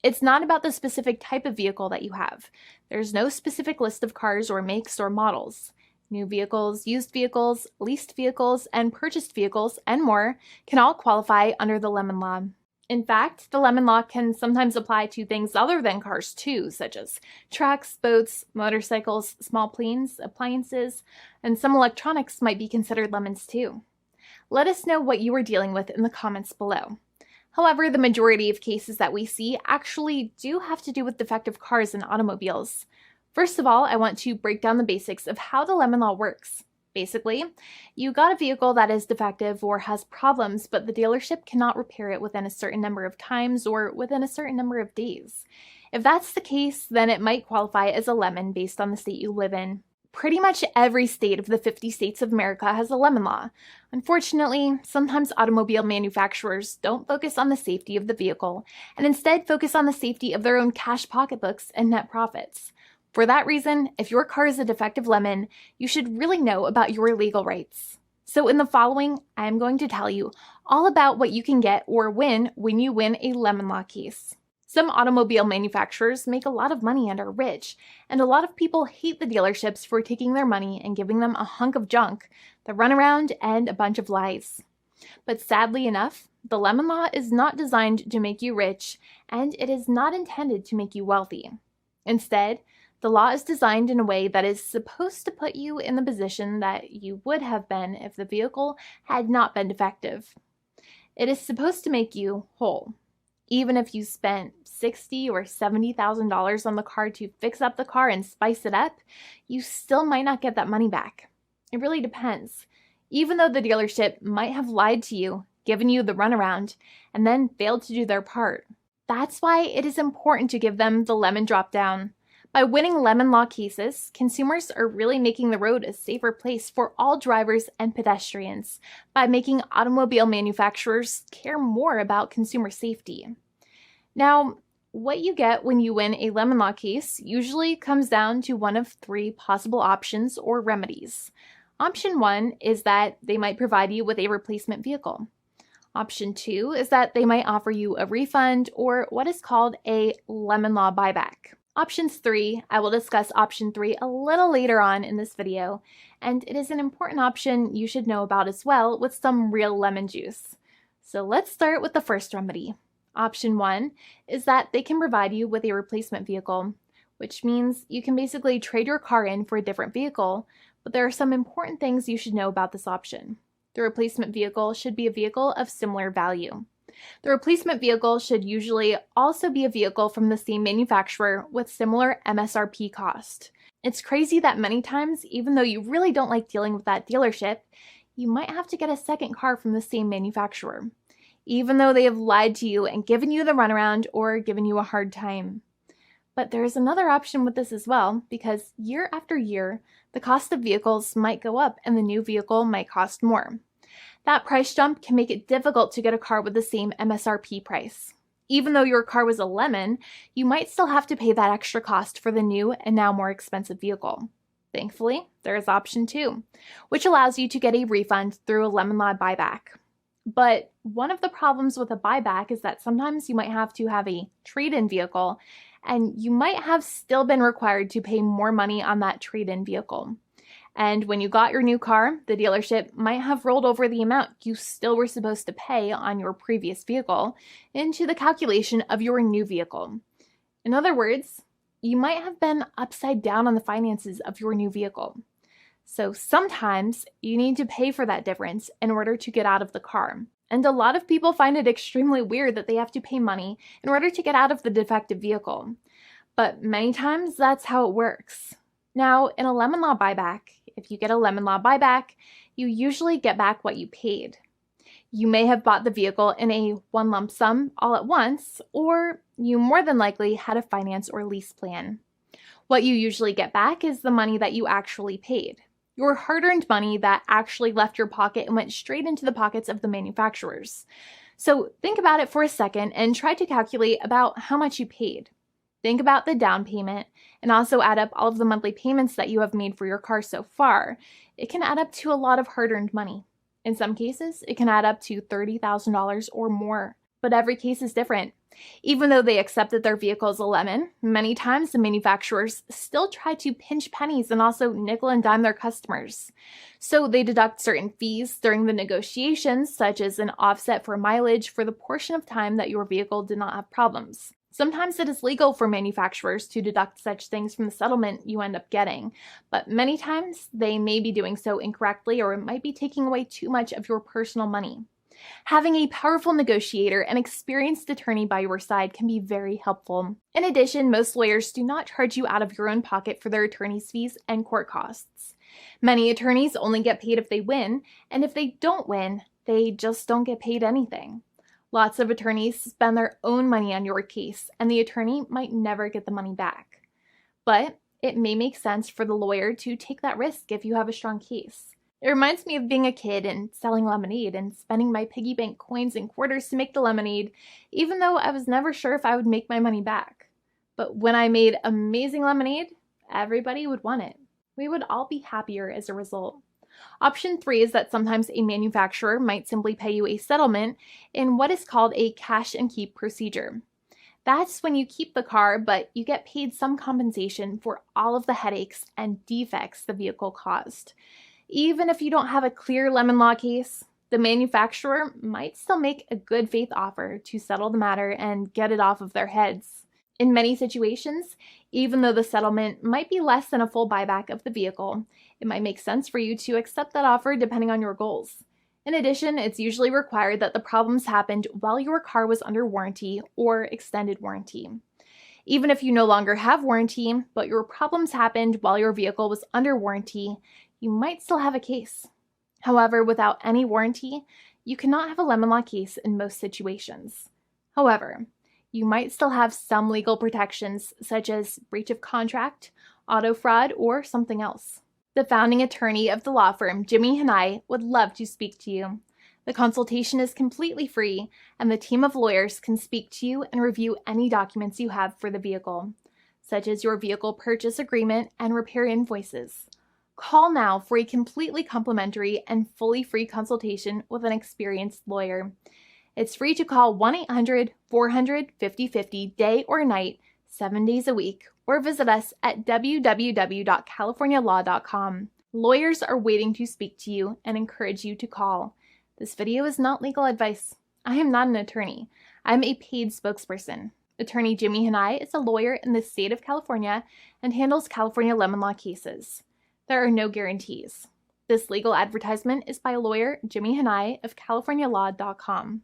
It's not about the specific type of vehicle that you have. There's no specific list of cars or makes or models. New vehicles, used vehicles, leased vehicles, and purchased vehicles, and more can all qualify under the lemon law. In fact, the lemon law can sometimes apply to things other than cars too, such as trucks, boats, motorcycles, small planes, appliances, and some electronics might be considered lemons too. Let us know what you are dealing with in the comments below. However, the majority of cases that we see actually do have to do with defective cars and automobiles. First of all, I want to break down the basics of how the lemon law works. Basically, you got a vehicle that is defective or has problems, but the dealership cannot repair it within a certain number of times or within a certain number of days. If that's the case, then it might qualify as a lemon based on the state you live in. Pretty much every state of the 50 states of America has a lemon law. Unfortunately, sometimes automobile manufacturers don't focus on the safety of the vehicle and instead focus on the safety of their own cash pocketbooks and net profits. For that reason, if your car is a defective lemon, you should really know about your legal rights. So in the following, I am going to tell you all about what you can get or win when you win a lemon law case. Some automobile manufacturers make a lot of money and are rich, and a lot of people hate the dealerships for taking their money and giving them a hunk of junk, the runaround, and a bunch of lies. But sadly enough, the lemon law is not designed to make you rich, and it is not intended to make you wealthy. Instead, the law is designed in a way that is supposed to put you in the position that you would have been if the vehicle had not been defective. It is supposed to make you whole. Even if you spent $60,000 or $70,000 on the car to fix up the car and spice it up, you still might not get that money back. It really depends. Even though the dealership might have lied to you, given you the runaround, and then failed to do their part. That's why it is important to give them the lemon drop down. By winning lemon law cases, consumers are really making the road a safer place for all drivers and pedestrians by making automobile manufacturers care more about consumer safety. Now, what you get when you win a lemon law case usually comes down to one of three possible options or remedies. Option 1 is that they might provide you with a replacement vehicle. Option 2 is that they might offer you a refund or what is called a lemon law buyback. Options 3, I will discuss option 3 a little later on in this video, and it is an important option you should know about as well with some real lemon juice. So let's start with the first remedy. Option 1 is that they can provide you with a replacement vehicle, which means you can basically trade your car in for a different vehicle, but there are some important things you should know about this option. The replacement vehicle should be a vehicle of similar value. The replacement vehicle should usually also be a vehicle from the same manufacturer with similar MSRP cost. It's crazy that many times, even though you really don't like dealing with that dealership, you might have to get a second car from the same manufacturer, even though they have lied to you and given you the runaround or given you a hard time. But there is another option with this as well, because year after year, the cost of vehicles might go up and the new vehicle might cost more. That price jump can make it difficult to get a car with the same MSRP price. Even though your car was a lemon, you might still have to pay that extra cost for the new and now more expensive vehicle. Thankfully, there is option 2, which allows you to get a refund through a lemon law buyback. But one of the problems with a buyback is that sometimes you might have to have a trade-in vehicle, and you might have still been required to pay more money on that trade-in vehicle. And when you got your new car, the dealership might have rolled over the amount you still were supposed to pay on your previous vehicle into the calculation of your new vehicle. In other words, you might have been upside down on the finances of your new vehicle. So sometimes you need to pay for that difference in order to get out of the car. And a lot of people find it extremely weird that they have to pay money in order to get out of the defective vehicle. But many times that's how it works. Now, in a lemon law buyback, if you get a lemon law buyback, you usually get back what you paid. You may have bought the vehicle in a one lump sum all at once, or you more than likely had a finance or lease plan. What you usually get back is the money that you actually paid. Your hard-earned money that actually left your pocket and went straight into the pockets of the manufacturers. So think about it for a second and try to calculate about how much you paid. Think about the down payment and also add up all of the monthly payments that you have made for your car so far. It can add up to a lot of hard-earned money. In some cases, it can add up to $30,000 or more. but every case is different. Even though they accept that their vehicle is a lemon, many times the manufacturers still try to pinch pennies and also nickel and dime their customers. So they deduct certain fees during the negotiations, such as an offset for mileage for the portion of time that your vehicle did not have problems. Sometimes it is legal for manufacturers to deduct such things from the settlement you end up getting, but many times they may be doing so incorrectly, or it might be taking away too much of your personal money. Having a powerful negotiator and experienced attorney by your side can be very helpful. In addition, most lawyers do not charge you out of your own pocket for their attorney's fees and court costs. Many attorneys only get paid if they win, and if they don't win, they just don't get paid anything. Lots of attorneys spend their own money on your case, and the attorney might never get the money back. But it may make sense for the lawyer to take that risk if you have a strong case. It reminds me of being a kid and selling lemonade and spending my piggy bank coins and quarters to make the lemonade, even though I was never sure if I would make my money back. But when I made amazing lemonade, everybody would want it. We would all be happier as a result. Option 3 is that sometimes a manufacturer might simply pay you a settlement in what is called a cash and keep procedure. That's when you keep the car, but you get paid some compensation for all of the headaches and defects the vehicle caused. Even if you don't have a clear lemon law case, the manufacturer might still make a good faith offer to settle the matter and get it off of their heads. In many situations, even though the settlement might be less than a full buyback of the vehicle, it might make sense for you to accept that offer depending on your goals. In addition, it's usually required that the problems happened while your car was under warranty or extended warranty. Even if you no longer have warranty, but your problems happened while your vehicle was under warranty, you might still have a case. However, without any warranty, you cannot have a lemon law case in most situations. However, you might still have some legal protections, such as breach of contract, auto fraud, or something else. The founding attorney of the law firm, Jimmy and I, would love to speak to you. The consultation is completely free, and the team of lawyers can speak to you and review any documents you have for the vehicle, such as your vehicle purchase agreement and repair invoices. Call now for a completely complimentary and fully free consultation with an experienced lawyer. It's free to call 1-800-400-5050 day or night, 7 days a week, or visit us at www.californialaw.com. Lawyers are waiting to speak to you and encourage you to call. This video is not legal advice. I am not an attorney. I'm a paid spokesperson. Attorney Jimmy Hanai is a lawyer in the state of California and handles California lemon law cases. There are no guarantees. This legal advertisement is by lawyer Jimmy Hanai of CaliforniaLaw.com.